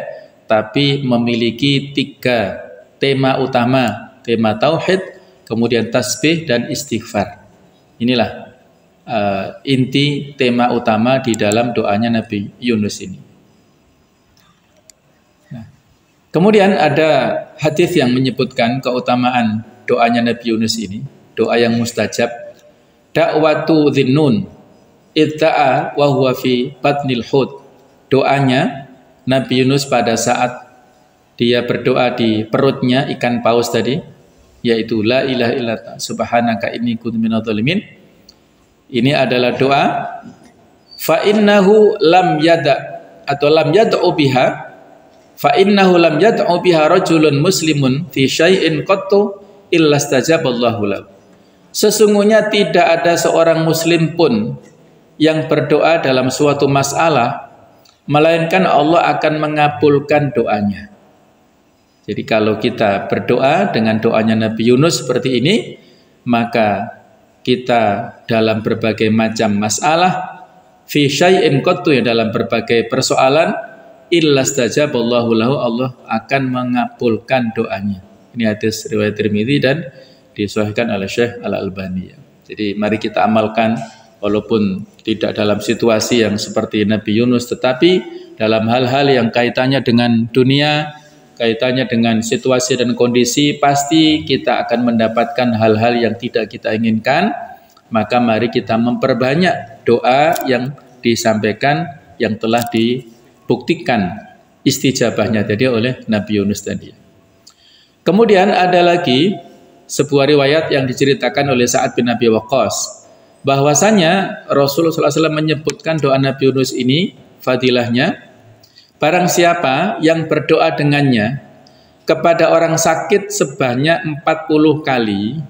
S1: tapi memiliki 3 tema utama. Tema tauhid, kemudian tasbih dan istighfar. Inilah inti tema utama di dalam doanya Nabi Yunus ini. Nah, kemudian ada hadis yang menyebutkan keutamaan doanya Nabi Yunus ini, doa yang mustajab. Da'watu Dhinnun idda'a wa huwa fi batnil hut. Doanya Nabi Yunus pada saat dia berdoa di perutnya ikan paus tadi, yaitu la ilaha illa anta subhanaka inni kuntu minadh dhalimin. Ini adalah doa fa innahu lam yada atau lam yad'u biha fa innahu lam yad'u biha rajulun muslimun fi syai'in qattu illa istajaballahu lahu. Sesungguhnya tidak ada seorang muslim pun yang berdoa dalam suatu masalah melainkan Allah akan mengabulkan doanya. Jadi kalau kita berdoa dengan doanya Nabi Yunus seperti ini, maka kita dalam berbagai macam masalah fi syai'in qattu, ya dalam berbagai persoalan, illa istajaballahu lahu, Allah akan mengabulkan doanya. Ini hadis riwayat Tirmidzi dan disahihkan oleh Syekh Al-Albani. Jadi mari kita amalkan walaupun tidak dalam situasi yang seperti Nabi Yunus, tetapi dalam hal-hal yang kaitannya dengan dunia, kaitannya dengan situasi dan kondisi, pasti kita akan mendapatkan hal-hal yang tidak kita inginkan. Maka mari kita memperbanyak doa yang disampaikan, yang telah dibuktikan istijabahnya tadi oleh Nabi Yunus tadi. Kemudian ada lagi sebuah riwayat yang diceritakan oleh Sa'ad bin Abi Waqqas, bahwasanya Rasulullah SAW menyebutkan doa Nabi Yunus ini, fadilahnya, barang siapa yang berdoa dengannya kepada orang sakit sebanyak 40 kali,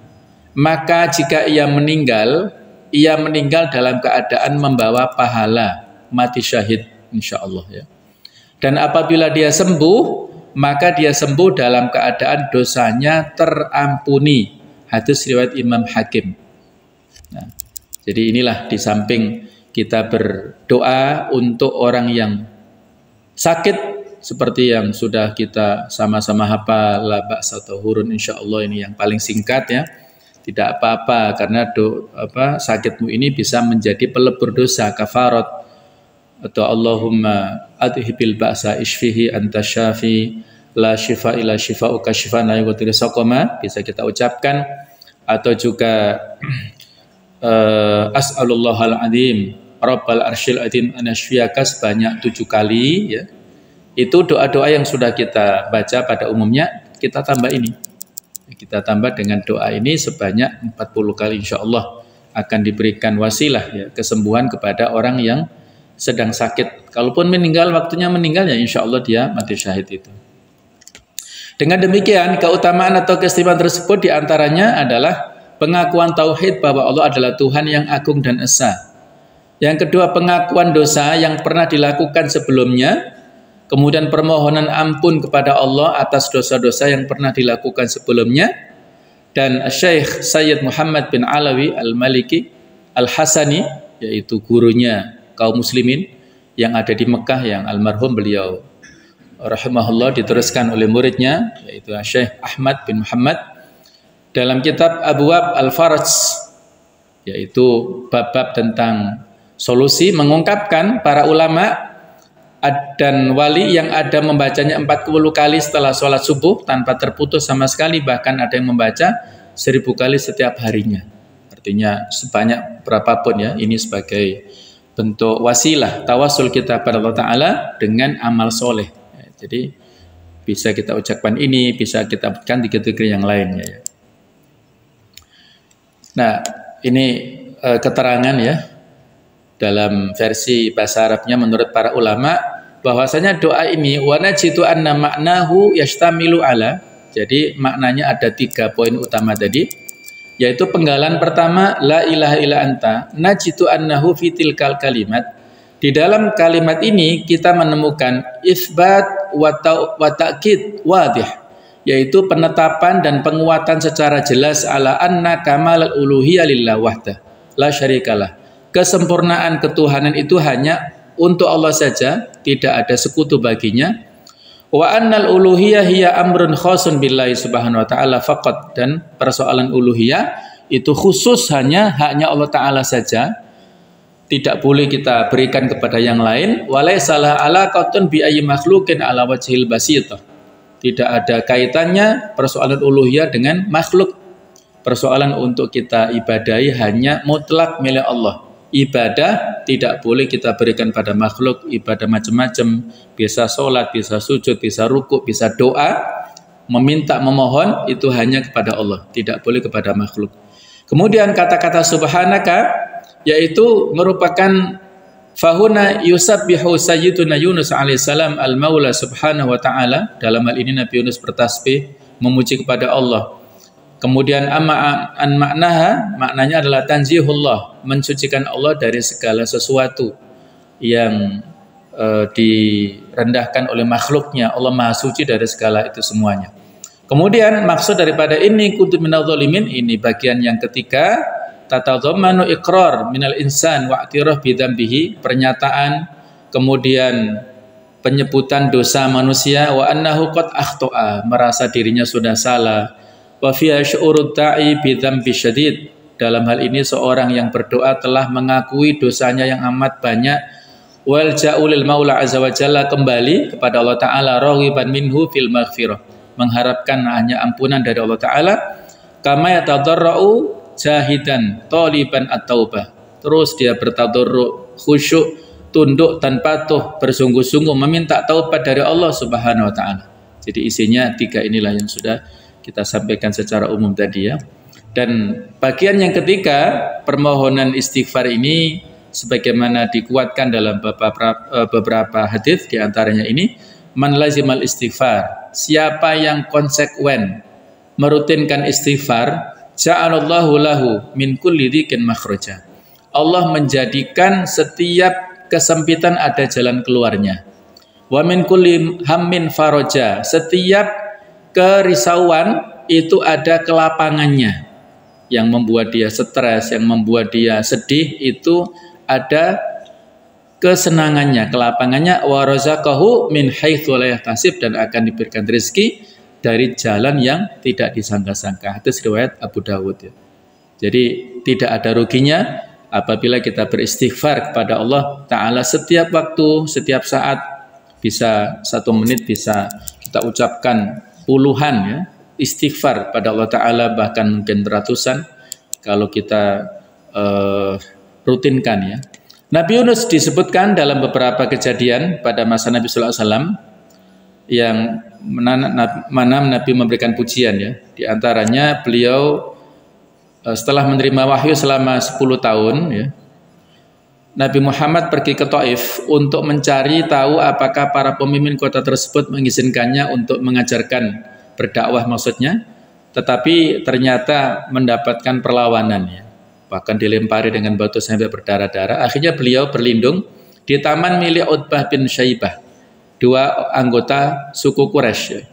S1: maka jika ia meninggal dalam keadaan membawa pahala, mati syahid insyaallah ya. Dan apabila dia sembuh, maka dia sembuh dalam keadaan dosanya terampuni. Hadis riwayat Imam Hakim. Nah, jadi inilah di samping kita berdoa untuk orang yang sakit seperti yang sudah kita sama-sama hafal, la ba'sa tahurun, insyaallah ini yang paling singkat ya. Tidak apa-apa karena sakitmu ini bisa menjadi pelebur dosa, kafarat. Atau Allahumma adhibil ba'sa ishfihi anta syafi la shifa illa shifa'uka shifaan la yughadiru saqama, bisa kita ucapkan. Atau juga as'alullahal azim rabbal arsyil azim an yashfiyaka sebanyak 7 kali ya. Itu doa-doa yang sudah kita baca pada umumnya, kita tambah ini. Kita tambah dengan doa ini sebanyak 40 kali, insyaallah akan diberikan wasilah ya, kesembuhan kepada orang yang sedang sakit. Kalaupun meninggal, waktunya meninggal ya insyaallah dia mati syahid itu. Dengan demikian keutamaan atau keistimewaan tersebut diantaranya adalah pengakuan tauhid bahwa Allah adalah Tuhan yang agung dan esa. Yang kedua, pengakuan dosa yang pernah dilakukan sebelumnya, kemudian permohonan ampun kepada Allah atas dosa-dosa yang pernah dilakukan sebelumnya. Dan Syekh Sayyid Muhammad bin Alawi Al-Maliki Al-Hasani, yaitu gurunya kaum muslimin yang ada di Mekah, yang almarhum beliau rahimahullah diteruskan oleh muridnya, yaitu Syekh Ahmad bin Muhammad, dalam kitab Abwab Al-Faraj, yaitu bab-bab tentang solusi, mengungkapkan para ulama dan wali yang ada membacanya 40 kali setelah sholat subuh tanpa terputus sama sekali, bahkan ada yang membaca 1000 kali setiap harinya. Artinya sebanyak berapapun ya, ini sebagai bentuk wasilah tawasul kita pada Allah Ta'ala dengan amal soleh. Jadi bisa kita ucapkan ini, bisa kita ucapkan di kategori yang lainnya ya. Nah, ini keterangan ya dalam versi bahasa Arabnya menurut para ulama, bahwasanya doa ini wa najitu anna ma'nahu yashtamilu ala. Jadi maknanya ada 3 poin utama tadi, yaitu penggalan pertama la ilaha illa anta, najitu annahu fitil kalimat. Di dalam kalimat ini kita menemukan isbat wa ta'kid wadih, yaitu penetapan dan penguatan secara jelas ala anna kamalal uluhiyah lillah wahdah la syarikalah. Kesempurnaan ketuhanan itu hanya untuk Allah saja, tidak ada sekutu baginya. Wa annal uluhiyah hiya amrun khasun billahi subhanahu wa ta'ala faqat, dan persoalan uluhiyah itu khusus hanya haknya Allah Ta'ala saja, tidak boleh kita berikan kepada yang lain. Walaisalah alaqatun bi ayyi makhluqin ala wajhil basitah. Tidak ada kaitannya persoalan uluhiyah dengan makhluk. Persoalan untuk kita ibadahi hanya mutlak milik Allah. Ibadah tidak boleh kita berikan pada makhluk. Ibadah macam-macam, bisa sholat, bisa sujud, bisa rukuk, bisa doa, meminta, memohon, itu hanya kepada Allah, tidak boleh kepada makhluk. Kemudian kata-kata subhanaka, yaitu merupakan fahuna yusabbihu sayyiduna Yunus alaihissalam al-maula subhanahu wa ta'ala. Dalam hal ini Nabi Yunus bertasbih memuji kepada Allah. Kemudian an maknaha, maknanya adalah tanzihullah, mensucikan Allah dari segala sesuatu yang direndahkan oleh makhluknya. Allah maha suci dari segala itu semuanya. Kemudian maksud daripada ini kuntu minadh dhalimin, ini bagian yang ketiga, tatadhammanu iqrar minal insan wa i'tiraf bi dzambihi, pernyataan kemudian penyebutan dosa manusia, wa annahu qad akhta'a, merasa dirinya sudah salah, wa fiha syu'urud da'i bi dzambi syadid, dalam hal ini seorang yang berdoa telah mengakui dosanya yang amat banyak, wal ja'ulil maula azza wa jalla, kembali kepada Allah Ta'ala, raghiban minhu fil maghfirah, mengharapkan hanya ampunan dari Allah Ta'ala, kama yatadarra'u jahidan taliban at-taubah, terus dia bertadarru, khusyuk, tunduk dan patuh, bersungguh-sungguh meminta taubat dari Allah Subhanahu wa taala. Jadi isinya tiga inilah yang sudah kita sampaikan secara umum tadi ya. Dan bagian yang ketiga, permohonan istighfar ini sebagaimana dikuatkan dalam beberapa hadis, di antaranya ini, man lazimal istighfar, siapa yang konsekuen merutinkan istighfar, ja'alallahu lahu min kulli dhikin makhraja, Allah menjadikan setiap kesempitan ada jalan keluarnya. Wa min kulli hammin faraja, setiap kerisauan itu ada kelapangannya. Yang membuat dia stres, yang membuat dia sedih, itu ada kesenangannya, kelapangannya. Wa razaqahu min haitsu la yahtasib, dan akan diberikan rezeki dari jalan yang tidak disangka-sangka. Hadis riwayat Abu Dawud ya. Jadi tidak ada ruginya apabila kita beristighfar kepada Allah Ta'ala setiap waktu, setiap saat. Bisa 1 menit bisa kita ucapkan puluhan ya, istighfar pada Allah Ta'ala, bahkan mungkin ratusan kalau kita rutinkan ya. Nabi Yunus disebutkan dalam beberapa kejadian pada masa Nabi Sallallahu Alaihi Wasallam yang mana Nabi memberikan pujian ya. Di antaranya beliau setelah menerima wahyu selama 10 tahun ya, Nabi Muhammad pergi ke Taif untuk mencari tahu apakah para pemimpin kota tersebut mengizinkannya untuk mengajarkan, berdakwah maksudnya, tetapi ternyata mendapatkan perlawanan ya. Bahkan dilempari dengan batu sampai berdarah-darah. Akhirnya beliau berlindung di taman milik Utbah bin Syaibah, 2 anggota suku Quraisy ya.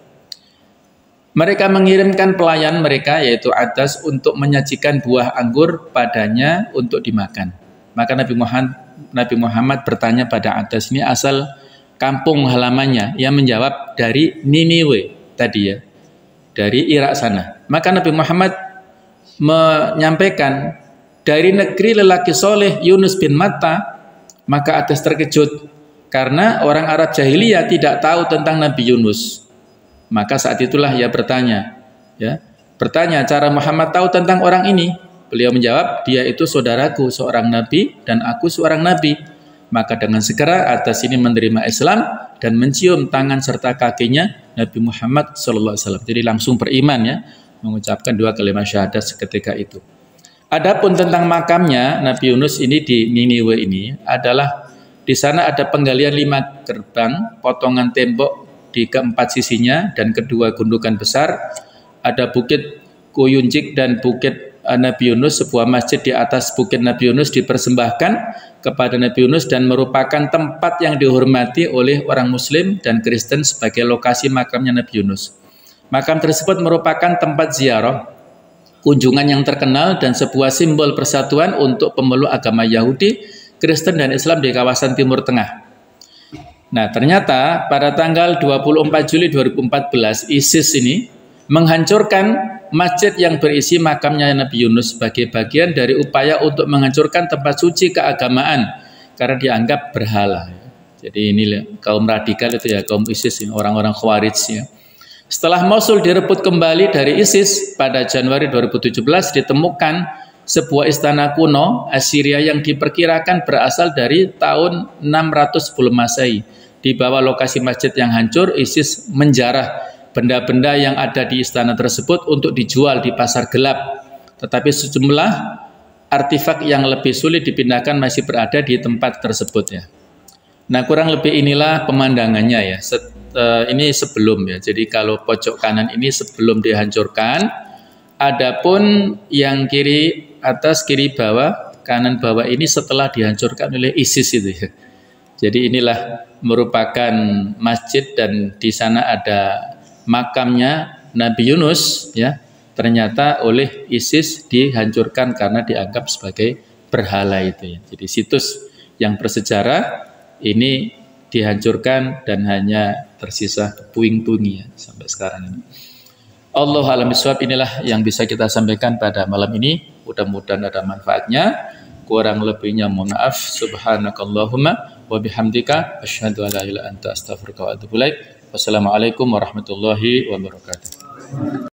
S1: Mereka mengirimkan pelayan mereka yaitu Adas untuk menyajikan buah anggur padanya untuk dimakan. Maka Nabi Muhammad bertanya pada Adas, ini asal kampung halamannya? Yang menjawab dari Niniwe tadi ya, dari Irak sana. Maka Nabi Muhammad menyampaikan dari negeri lelaki soleh Yunus bin Matta. Maka Adas terkejut karena orang Arab jahiliyah tidak tahu tentang Nabi Yunus. Maka saat itulah ia bertanya, cara Muhammad tahu tentang orang ini? Beliau menjawab, dia itu saudaraku, seorang nabi, dan aku seorang nabi. Maka dengan segera Adas ini menerima Islam dan mencium tangan serta kakinya Nabi Muhammad SAW. Jadi langsung beriman ya, mengucapkan 2 kalimat syahadat seketika itu. Adapun tentang makamnya Nabi Yunus ini di Niniwe ini adalah, di sana ada penggalian 5 gerbang, potongan tembok di keempat sisinya dan kedua gundukan besar. Ada bukit Kuyunjik dan bukit Nabi Yunus, sebuah masjid di atas bukit Nabi Yunus dipersembahkan kepada Nabi Yunus dan merupakan tempat yang dihormati oleh orang Muslim dan Kristen sebagai lokasi makamnya Nabi Yunus. Makam tersebut merupakan tempat ziarah, kunjungan yang terkenal dan sebuah simbol persatuan untuk pemeluk agama Yahudi, Kristen dan Islam di kawasan Timur Tengah. Nah, ternyata pada tanggal 24 Juli 2014 ISIS ini menghancurkan masjid yang berisi makamnya Nabi Yunus sebagai bagian dari upaya untuk menghancurkan tempat suci keagamaan karena dianggap berhala. Jadi ini kaum radikal itu ya, kaum ISIS, orang-orang Khawarij ya. Setelah Mosul direbut kembali dari ISIS pada Januari 2017 ditemukan sebuah istana kuno Assyria yang diperkirakan berasal dari tahun 600 sebelum Masehi. Di bawah lokasi masjid yang hancur, ISIS menjarah benda-benda yang ada di istana tersebut untuk dijual di pasar gelap. Tetapi sejumlah artefak yang lebih sulit dipindahkan masih berada di tempat tersebut ya. Nah, kurang lebih inilah pemandangannya ya. Ini sebelum ya. Jadi kalau pojok kanan ini sebelum dihancurkan, adapun yang kiri atas, kiri bawah, kanan bawah ini setelah dihancurkan oleh ISIS itu ya. Jadi inilah merupakan masjid dan di sana ada makamnya Nabi Yunus ya. Ternyata oleh ISIS dihancurkan karena dianggap sebagai berhala itu ya. Jadi situs yang bersejarah ini dihancurkan dan hanya tersisa puing-puingnya sampai sekarang ini. Allah alam bisawab, inilah yang bisa kita sampaikan pada malam ini. Mudah-mudahan ada manfaatnya. Kurang lebihnya mohon maaf. Subhanakallahumma wa bihamdika asyhadu an la ilaha illa anta astaghfiruka wa atubu ilaik. Wassalamualaikum warahmatullahi wabarakatuh.